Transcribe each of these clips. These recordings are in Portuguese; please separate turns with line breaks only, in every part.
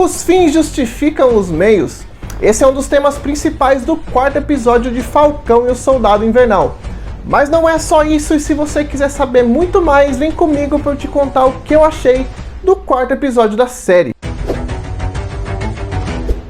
Os fins justificam os meios. Esse é um dos temas principais do quarto episódio de Falcão e o Soldado Invernal. Mas não é só isso, e se você quiser saber muito mais, vem comigo para eu te contar o que eu achei do quarto episódio da série.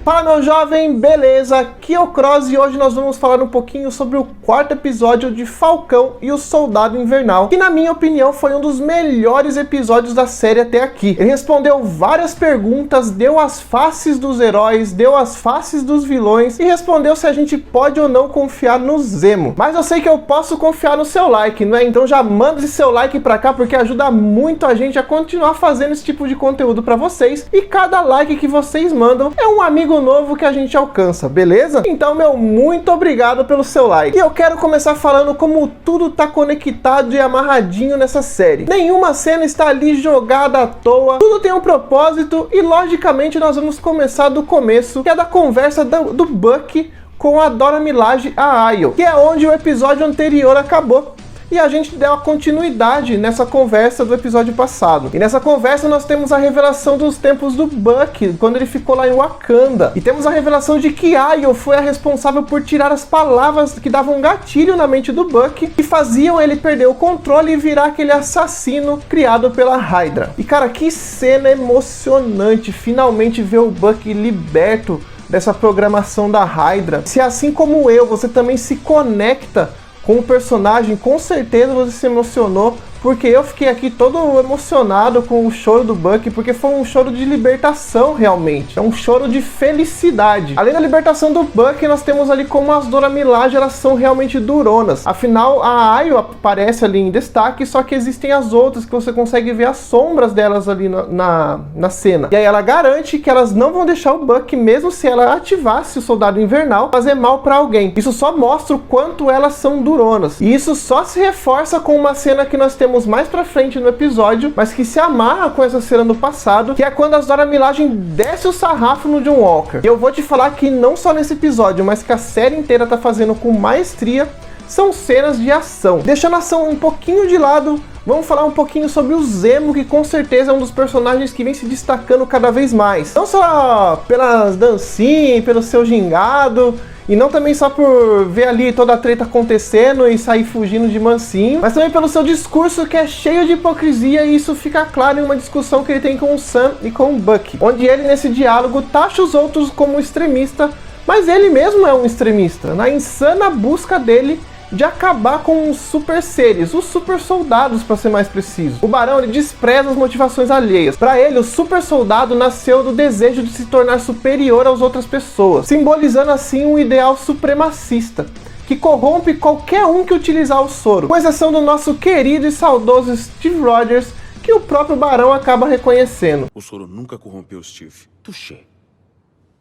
Fala meu jovem, beleza? Aqui é o Cross e hoje nós vamos falar um pouquinho sobre o quarto episódio de Falcão e o Soldado Invernal, que na minha opinião foi um dos melhores episódios da série até aqui. Ele respondeu várias perguntas, deu as faces dos heróis, deu as faces dos vilões e respondeu se a gente pode ou não confiar no Zemo. Mas eu sei que eu posso confiar no seu like, não é? Então já manda esse seu like pra cá porque ajuda muito a gente a continuar fazendo esse tipo de conteúdo pra vocês, e cada like que vocês mandam é um amigo novo que a gente alcança, beleza? Então, meu, muito obrigado pelo seu like. E eu quero começar falando como tudo tá conectado e amarradinho nessa série. Nenhuma cena está ali jogada à toa, tudo tem um propósito e, logicamente, nós vamos começar do começo, que é da conversa do Bucky com a Dora Milaje, a Ayo, que é onde o episódio anterior acabou. E a gente deu a continuidade nessa conversa do episódio passado. E nessa conversa nós temos a revelação dos tempos do Bucky, quando ele ficou lá em Wakanda. E temos a revelação de que Ayo foi a responsável por tirar as palavras que davam gatilho na mente do Bucky e faziam ele perder o controle e virar aquele assassino criado pela Hydra. E cara, que cena emocionante finalmente ver o Bucky liberto dessa programação da Hydra. Se assim como eu, você também se conecta com o personagem, com certeza você se emocionou, porque eu fiquei aqui todo emocionado com o choro do Bucky, porque foi um choro de libertação realmente, é um choro de felicidade. Além da libertação do Bucky, nós temos ali como as Dora Milaje, elas são realmente duronas. Afinal, a Ayo aparece ali em destaque, só que existem as outras que você consegue ver as sombras delas ali na cena. E aí ela garante que elas não vão deixar o Bucky, mesmo se ela ativasse o Soldado Invernal, fazer mal pra alguém. Isso só mostra o quanto elas são duronas. E isso só se reforça com uma cena que nós temos mais pra frente no episódio, mas que se amarra com essa cena do passado, que é quando as Dora Milaje desce o sarrafo no John Walker. E eu vou te falar que não só nesse episódio, mas que a série inteira tá fazendo com maestria, são cenas de ação. Deixando a ação um pouquinho de lado, vamos falar um pouquinho sobre o Zemo, que com certeza é um dos personagens que vem se destacando cada vez mais. Não só pelas dancinhas, pelo seu gingado, e não também só por ver ali toda a treta acontecendo e sair fugindo de mansinho, mas também pelo seu discurso que é cheio de hipocrisia, e isso fica claro em uma discussão que ele tem com o Sam e com o Bucky, onde ele nesse diálogo taxa os outros como extremista, mas ele mesmo é um extremista, na insana busca dele de acabar com os super seres, os super soldados para ser mais preciso. O Barão, ele despreza as motivações alheias. Para ele, o super soldado nasceu do desejo de se tornar superior às outras pessoas, simbolizando assim um ideal supremacista, que corrompe qualquer um que utilizar o soro, com exceção do nosso querido e saudoso Steve Rogers, que o próprio Barão acaba reconhecendo.
O soro nunca corrompeu Steve. Touché.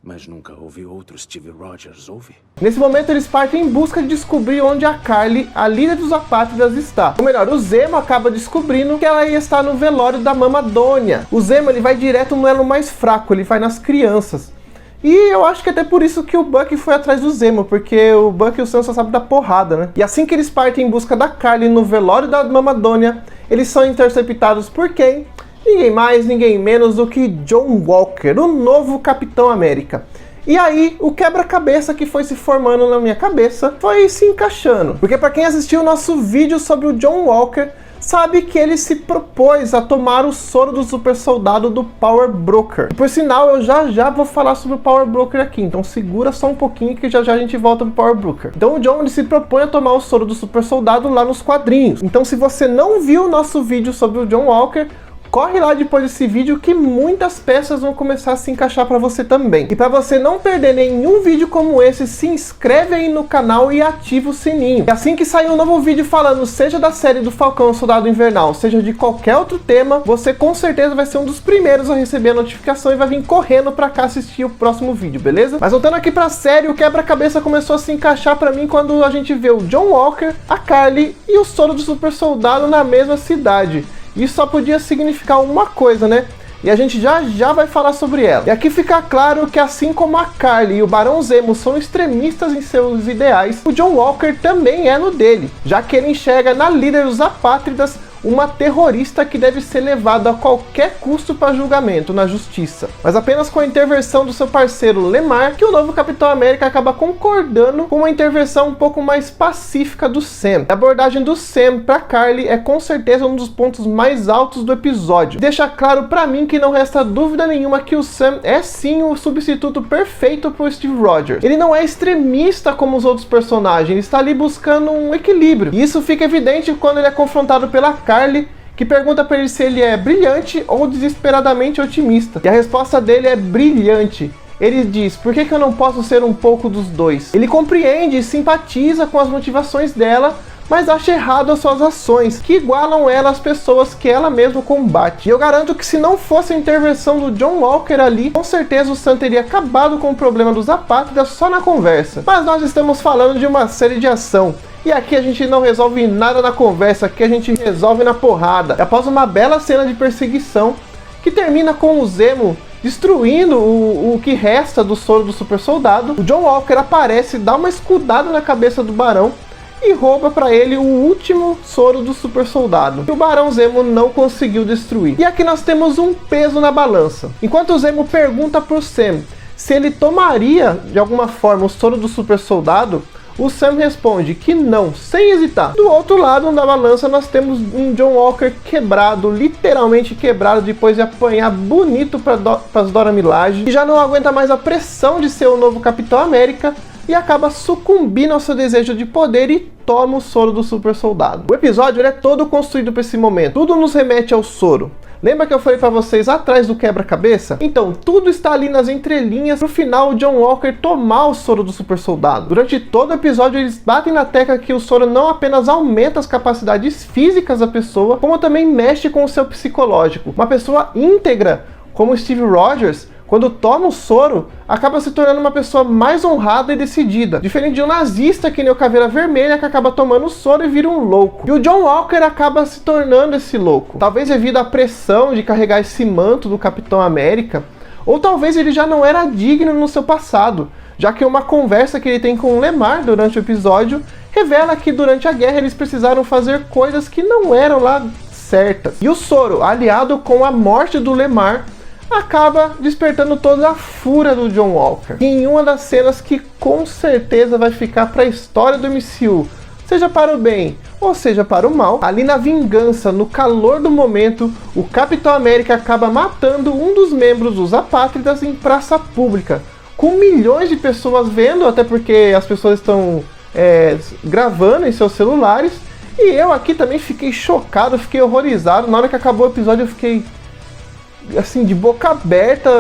Mas nunca houve outro Steve Rogers, houve?
Nesse momento eles partem em busca de descobrir onde a Karli, a líder dos apátridas, está. Ou melhor, o Zemo acaba descobrindo que ela ia estar no velório da Mama Donia. O Zemo, ele vai direto no elo mais fraco, ele vai nas crianças. E eu acho que até por isso que o Bucky foi atrás do Zemo, porque o Bucky e o Sam só sabem dar porrada, né? E assim que eles partem em busca da Karli no velório da Mama Donia, eles são interceptados por quem? Ninguém mais, ninguém menos do que John Walker, o novo Capitão América. E aí, o quebra-cabeça que foi se formando na minha cabeça foi se encaixando. Porque para quem assistiu o nosso vídeo sobre o John Walker, sabe que ele se propôs a tomar o soro do super soldado do Power Broker. E por sinal, eu já vou falar sobre o Power Broker aqui, então segura só um pouquinho que já a gente volta pro Power Broker. Então o John, ele se propõe a tomar o soro do super soldado lá nos quadrinhos. Então se você não viu o nosso vídeo sobre o John Walker, corre lá depois desse vídeo que muitas peças vão começar a se encaixar para você também. E para você não perder nenhum vídeo como esse, se inscreve aí no canal e ativa o sininho. E assim que sair um novo vídeo falando, seja da série do Falcão e Soldado Invernal, seja de qualquer outro tema, você com certeza vai ser um dos primeiros a receber a notificação e vai vir correndo para cá assistir o próximo vídeo, beleza? Mas voltando aqui pra série, o quebra-cabeça começou a se encaixar para mim quando a gente vê o John Walker, a Karli e o soro do super soldado na mesma cidade. Isso só podia significar uma coisa, né? E a gente já vai falar sobre ela. E aqui fica claro que assim como a Karli e o Barão Zemo são extremistas em seus ideais, o John Walker também é no dele, já que ele enxerga na líder dos apátridas uma terrorista que deve ser levada a qualquer custo para julgamento na justiça. Mas apenas com a intervenção do seu parceiro Lemar, que o novo Capitão América acaba concordando com uma intervenção um pouco mais pacífica do Sam. A abordagem do Sam para Karli é com certeza um dos pontos mais altos do episódio. Deixa claro para mim que não resta dúvida nenhuma que o Sam é sim o substituto perfeito para o Steve Rogers. Ele não é extremista como os outros personagens, ele está ali buscando um equilíbrio. E isso fica evidente quando ele é confrontado pela Karli, que pergunta para ele se ele é brilhante ou desesperadamente otimista. E a resposta dele é brilhante. Ele diz, por que eu não posso ser um pouco dos dois? Ele compreende e simpatiza com as motivações dela, mas acha errado as suas ações, que igualam ela às pessoas que ela mesma combate. E eu garanto que se não fosse a intervenção do John Walker ali, com certeza o Sam teria acabado com o problema dos apátridas só na conversa. Mas nós estamos falando de uma série de ação. E aqui a gente não resolve nada na conversa, aqui a gente resolve na porrada. E após uma bela cena de perseguição, que termina com o Zemo destruindo o que resta do soro do super soldado, o John Walker aparece, dá uma escudada na cabeça do Barão e rouba para ele o último soro do super soldado, que o Barão Zemo não conseguiu destruir. E aqui nós temos um peso na balança. Enquanto o Zemo pergunta pro Sam se ele tomaria de alguma forma o soro do super soldado, o Sam responde que não, sem hesitar. Do outro lado da balança nós temos um John Walker quebrado, literalmente quebrado, depois de apanhar bonito para as Dora Milaje, e já não aguenta mais a pressão de ser o novo Capitão América, e acaba sucumbindo ao seu desejo de poder e toma o soro do super soldado. O episódio ele é todo construído para esse momento, tudo nos remete ao soro. Lembra que eu falei para vocês atrás do quebra-cabeça? Então, tudo está ali nas entrelinhas pro final o John Walker tomar o soro do super soldado. Durante todo o episódio eles batem na tecla que o soro não apenas aumenta as capacidades físicas da pessoa, como também mexe com o seu psicológico. Uma pessoa íntegra, como Steve Rogers, quando toma o soro, acaba se tornando uma pessoa mais honrada e decidida. Diferente de um nazista que nem o Caveira Vermelha, que acaba tomando o soro e vira um louco. E o John Walker acaba se tornando esse louco. Talvez devido à pressão de carregar esse manto do Capitão América, ou talvez ele já não era digno no seu passado, já que uma conversa que ele tem com o Lemar durante o episódio revela que durante a guerra eles precisaram fazer coisas que não eram lá certas. E o soro, aliado com a morte do Lemar, acaba despertando toda a fúria do John Walker. E em uma das cenas que com certeza vai ficar para a história do MCU, seja para o bem ou seja para o mal, ali na vingança, no calor do momento, o Capitão América acaba matando um dos membros dos apátridas em praça pública, com milhões de pessoas vendo, até porque as pessoas estão gravando em seus celulares. E eu aqui também fiquei chocado, fiquei horrorizado. Na hora que acabou o episódio eu fiquei assim, de boca aberta,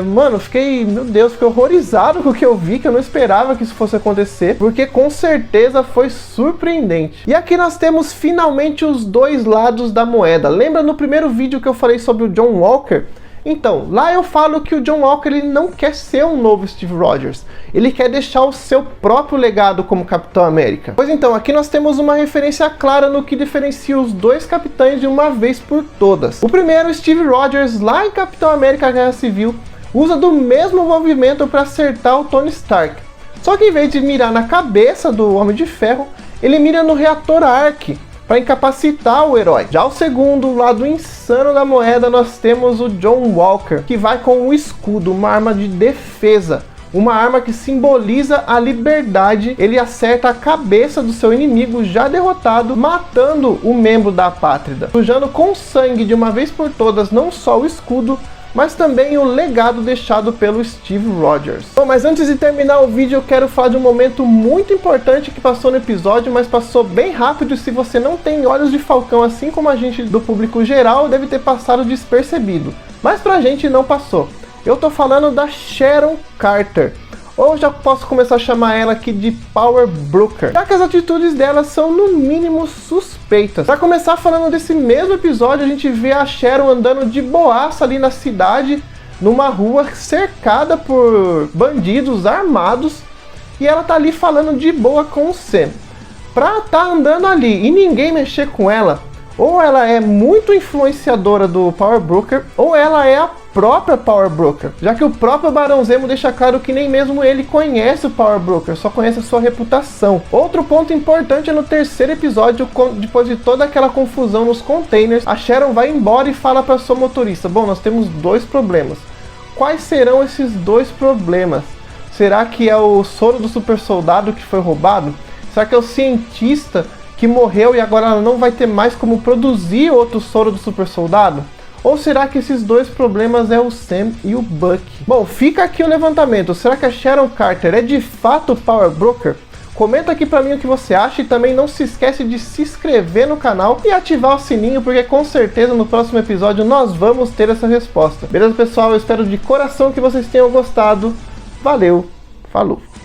mano, meu Deus, fiquei horrorizado com o que eu vi, que eu não esperava que isso fosse acontecer, porque com certeza foi surpreendente. E aqui nós temos finalmente os dois lados da moeda. Lembra no primeiro vídeo que eu falei sobre o John Walker? Então, lá eu falo que o John Walker ele não quer ser um novo Steve Rogers, ele quer deixar o seu próprio legado como Capitão América. Pois então, aqui nós temos uma referência clara no que diferencia os dois capitães de uma vez por todas. O primeiro, Steve Rogers, lá em Capitão América Guerra Civil, usa do mesmo movimento para acertar o Tony Stark. Só que em vez de mirar na cabeça do Homem de Ferro, ele mira no reator Ark, para incapacitar o herói. Já o segundo, lado insano da moeda, nós temos o John Walker, que vai com um escudo, uma arma de defesa, uma arma que simboliza a liberdade. Ele acerta a cabeça do seu inimigo já derrotado, matando o membro da apátrida, sujando com sangue de uma vez por todas não só o escudo, mas também o legado deixado pelo Steve Rogers. Bom, mas antes de terminar o vídeo, eu quero falar de um momento muito importante que passou no episódio, mas passou bem rápido. Se você não tem olhos de falcão, assim como a gente do público geral, deve ter passado despercebido. Mas pra gente não passou. Eu tô falando da Sharon Carter, ou já posso começar a chamar ela aqui de Power Broker, já que as atitudes dela são no mínimo suspeitas. Para começar falando desse mesmo episódio, a gente vê a Sharon andando de boaça ali na cidade, numa rua cercada por bandidos armados, e ela tá ali falando de boa com o Sam. Pra tá andando ali e ninguém mexer com ela, ou ela é muito influenciadora do Power Broker, ou ela é a própria Power Broker, já que o próprio Barão Zemo deixa claro que nem mesmo ele conhece o Power Broker, só conhece a sua reputação. Outro ponto importante é no terceiro episódio, depois de toda aquela confusão nos containers, a Sharon vai embora e fala para sua motorista: bom, nós temos dois problemas. Quais serão esses dois problemas? Será que é o soro do super soldado que foi roubado? Será que é o cientista que morreu e agora ela não vai ter mais como produzir outro soro do super soldado? Ou será que esses dois problemas é o Sam e o Buck? Bom, fica aqui o levantamento. Será que a Sharon Carter é de fato o Power Broker? Comenta aqui pra mim o que você acha e também não se esquece de se inscrever no canal e ativar o sininho, porque com certeza no próximo episódio nós vamos ter essa resposta. Beleza, pessoal? Eu espero de coração que vocês tenham gostado. Valeu, falou!